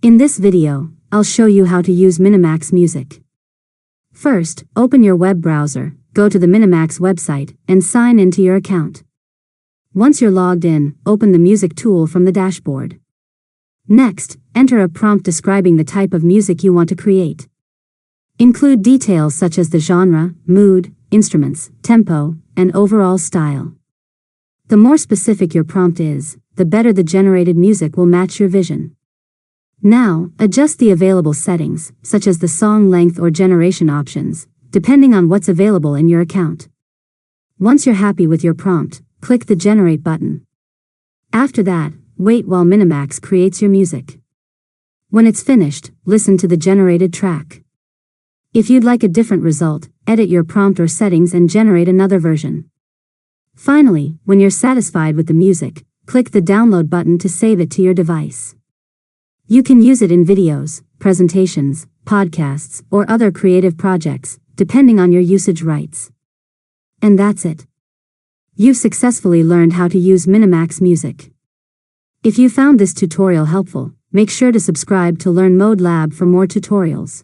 In this video, I'll show you how to use Minimax Music. First, open your web browser, go to the Minimax website, and sign into your account. Once you're logged in, open the music tool from the dashboard. Next, enter a prompt describing the type of music you want to create. Include details such as the genre, mood, instruments, tempo, and overall style. The more specific your prompt is, the better the generated music will match your vision. Now, adjust the available settings, such as the song length or generation options, depending on what's available in your account. Once you're happy with your prompt, click the Generate button. After that, wait while Minimax creates your music. When it's finished, listen to the generated track. If you'd like a different result, edit your prompt or settings and generate another version. Finally, when you're satisfied with the music, click the Download button to save it to your device. You can use it in videos, presentations, podcasts, or other creative projects, depending on your usage rights. And that's it. You've successfully learned how to use Minimax Music. If you found this tutorial helpful, make sure to subscribe to Learn Mode Lab for more tutorials.